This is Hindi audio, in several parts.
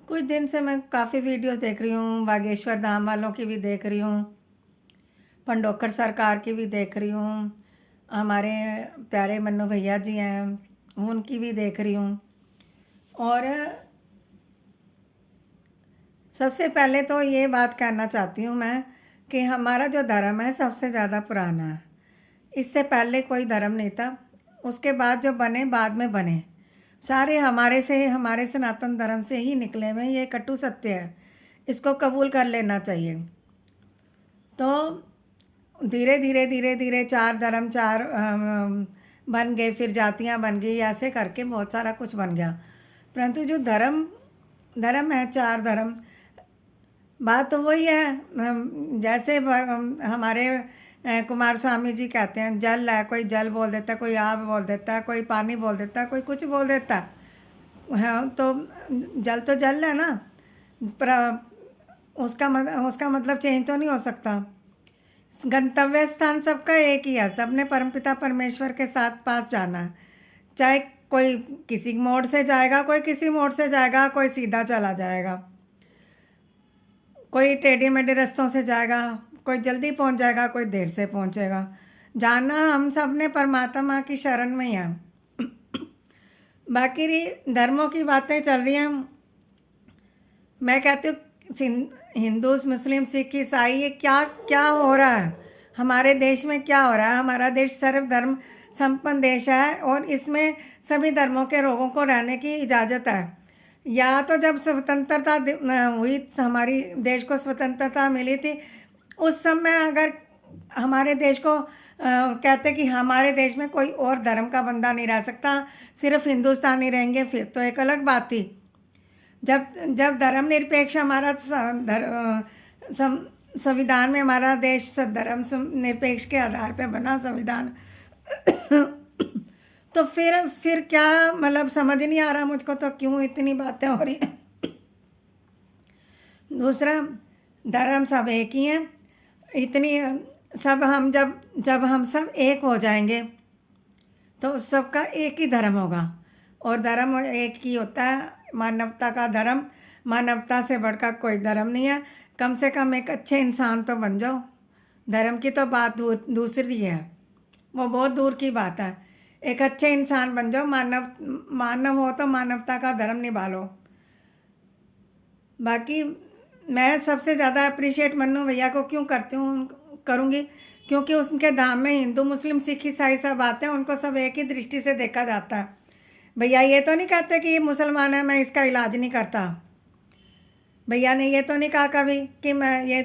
कुछ दिन से मैं काफ़ी वीडियोस देख रही हूँ, बागेश्वर धाम वालों की भी देख रही हूँ, पंडोकर सरकार की भी देख रही हूँ, हमारे प्यारे मन्नू भैया जी हैं, उनकी भी देख रही हूँ। और सबसे पहले तो ये बात कहना चाहती हूँ मैं कि हमारा जो धर्म है सबसे ज़्यादा पुराना है। इससे पहले कोई धर्म नहीं था, उसके बाद जो बने बाद में बने, सारे हमारे सनातन धर्म से ही निकले हुए हैं। ये कटु सत्य है, इसको कबूल कर लेना चाहिए। तो धीरे धीरे चार धर्म बन गए, फिर जातियां बन गई, ऐसे करके बहुत सारा कुछ बन गया। परंतु जो धर्म धर्म है, चार धर्म, बात तो वही है। जैसे हमारे कुमार स्वामी जी कहते हैं, जल है, कोई जल बोल देता है, कोई आग बोल देता है, कोई पानी बोल देता है, कोई कुछ बोल देता है। हाँ, तो जल है ना, पर उसका मतलब चेंज तो नहीं हो सकता। गंतव्य स्थान सबका एक ही है, सबने परमपिता परमेश्वर के साथ पास जाना है। चाहे कोई किसी मोड़ से जाएगा, कोई किसी मोड़ से जाएगा, कोई सीधा चला जाएगा, कोई टेढ़े मेढ़े रास्तों से जाएगा, कोई जल्दी पहुंच जाएगा, कोई देर से पहुंचेगा। जाना हम सब ने परमात्मा की शरण में ही है। बाकी रही धर्मों की बातें चल रही हैं, मैं कहती हूँ हिंदू मुस्लिम सिख ईसाई ये क्या क्या हो रहा है, हमारे देश में क्या हो रहा है। हमारा देश सर्वधर्म संपन्न देश है और इसमें सभी धर्मों के लोगों को रहने की इजाज़त है। या तो जब स्वतंत्रता हुई, हमारी देश को स्वतंत्रता मिली थी, उस समय अगर हमारे देश को कहते कि हमारे देश में कोई और धर्म का बंदा नहीं रह सकता, सिर्फ हिंदुस्तानी रहेंगे, फिर तो एक अलग बात थी। जब जब धर्मनिरपेक्ष हमारा संविधान में हमारा देश धर्म निरपेक्ष के आधार पे बना संविधान, तो फिर क्या, मतलब समझ नहीं आ रहा मुझको तो क्यों इतनी बातें हो रही हैं। दूसरा, धर्म सब एक ही हैं, इतनी सब हम जब जब हम सब एक हो जाएंगे तो सबका एक ही धर्म होगा। और धर्म एक ही होता है, मानवता का धर्म। मानवता से बढ़कर कोई धर्म नहीं है। कम से कम एक अच्छे इंसान तो बन जाओ। धर्म की तो बात दूसरी है, वो बहुत दूर की बात है। एक अच्छे इंसान बन जाओ, मानव हो तो मानवता का धर्म निभा लो। बाकी मैं सबसे ज़्यादा अप्रिशिएट मन्नू भैया को क्यों करूँगी, क्योंकि उनके धाम में हिंदू मुस्लिम सिख ईसाई सब आते हैं, उनको सब एक ही दृष्टि से देखा जाता है। भैया ये तो नहीं कहते कि ये मुसलमान है, मैं इसका इलाज नहीं करता। भैया ने ये तो नहीं कहा कभी कि मैं ये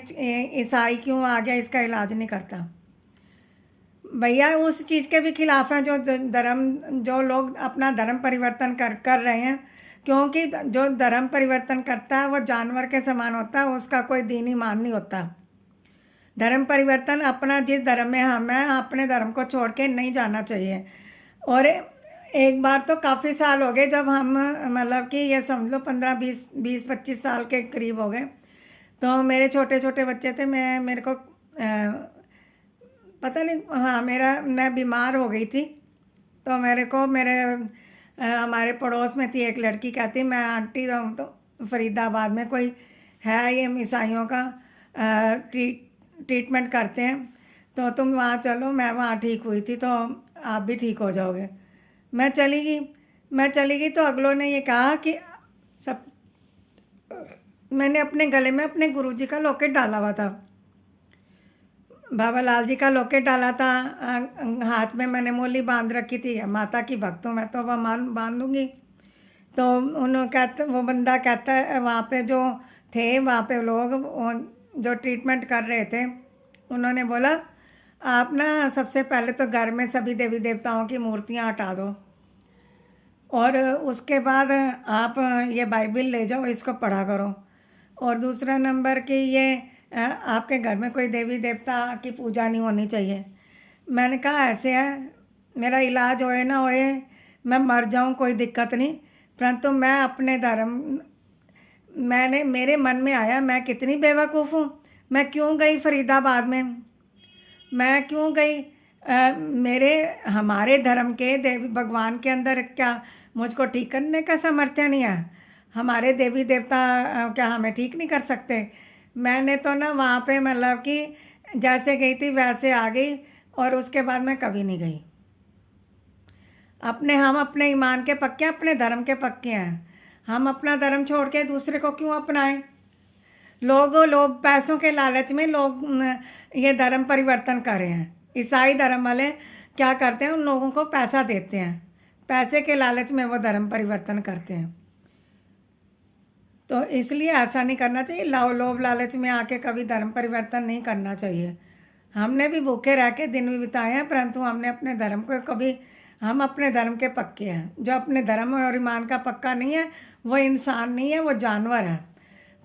ईसाई क्यों आ गया, इसका इलाज नहीं करता। भैया उस चीज़ के भी खिलाफ हैं जो लोग अपना धर्म परिवर्तन कर रहे हैं, क्योंकि जो धर्म परिवर्तन करता है वो जानवर के समान होता है, उसका कोई दीनी मान नहीं होता। धर्म परिवर्तन अपना, जिस धर्म में हम हैं, अपने धर्म को छोड़ के नहीं जाना चाहिए। और एक बार तो काफ़ी साल हो गए जब हम, मतलब कि ये समझ लो 15-20-25 साल के करीब हो गए, तो मेरे छोटे छोटे बच्चे थे, मेरे को पता नहीं, हाँ, मैं बीमार हो गई थी। तो हमारे पड़ोस में थी एक लड़की, कहती, मैं आंटी तो फरीदाबाद में कोई है ये ईसाइयों का ट्रीटमेंट करते हैं, तो तुम वहाँ चलो। मैं वहाँ ठीक हुई थी, तो आप भी ठीक हो जाओगे। मैं चली गई तो अगलों ने ये कहा कि सब, मैंने अपने गले में अपने गुरुजी का लॉकेट डाला हुआ था, बाबा लाल जी का लॉकेट डाला था। हाथ में मैंने मोली बांध रखी थी, माता की भक्त हूँ मैं, तो वह बांध दूँगी। तो वो बंदा कहता है, वहाँ पे जो थे, वहाँ पे लोग जो ट्रीटमेंट कर रहे थे, उन्होंने बोला, आप ना सबसे पहले तो घर में सभी देवी देवताओं की मूर्तियाँ हटा दो, और उसके बाद आप ये बाइबिल ले जाओ, इसको पढ़ा करो। और दूसरा नंबर कि ये आपके घर में कोई देवी देवता की पूजा नहीं होनी चाहिए। मैंने कहा, ऐसे है, मेरा इलाज होए ना होए, मैं मर जाऊं कोई दिक्कत नहीं, परंतु मैं अपने धर्म, मेरे मन में आया, मैं कितनी बेवकूफ़ हूँ, मैं क्यों गई फरीदाबाद में, मैं क्यों गई। हमारे धर्म के देवी भगवान के अंदर क्या मुझको ठीक करने का सामर्थ्य नहीं है। हमारे देवी देवता क्या हमें ठीक नहीं कर सकते? मैंने तो ना वहाँ पे मतलब कि जैसे गई थी वैसे आ गई, और उसके बाद मैं कभी नहीं गई। हम अपने ईमान के पक्के, अपने धर्म के पक्के हैं। हम अपना धर्म छोड़ के दूसरे को क्यों अपनाएं? लोग पैसों के लालच में लोग ये धर्म परिवर्तन कर रहे हैं। ईसाई धर्म वाले क्या करते हैं, उन लोगों को पैसा देते हैं, पैसे के लालच में वो धर्म परिवर्तन करते हैं। तो इसलिए ऐसा नहीं करना चाहिए। लोभ लालच में आके कभी धर्म परिवर्तन नहीं करना चाहिए। हमने भी भूखे रह के दिन भी बिताए हैं, परंतु हमने अपने धर्म को कभी, हम अपने धर्म के पक्के हैं। जो अपने धर्म और ईमान का पक्का नहीं है वो इंसान नहीं है, वो जानवर है।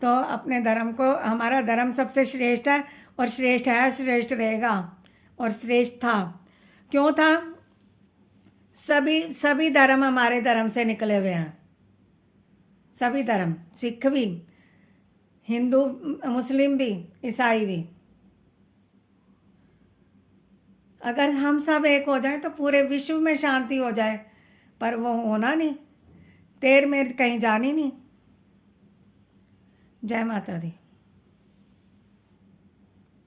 तो अपने धर्म को, हमारा धर्म सबसे श्रेष्ठ है, और श्रेष्ठ है, श्रेष्ठ रहेगा, और श्रेष्ठ था। क्यों था? सभी सभी धर्म हमारे धर्म से निकले हुए हैं। सभी धर्म, सिख भी, हिंदू, मुस्लिम भी, ईसाई भी। अगर हम सब एक हो जाएं तो पूरे विश्व में शांति हो जाए, पर वो होना नहीं। तेर मेर कहीं जानी नहीं। जय माता दी।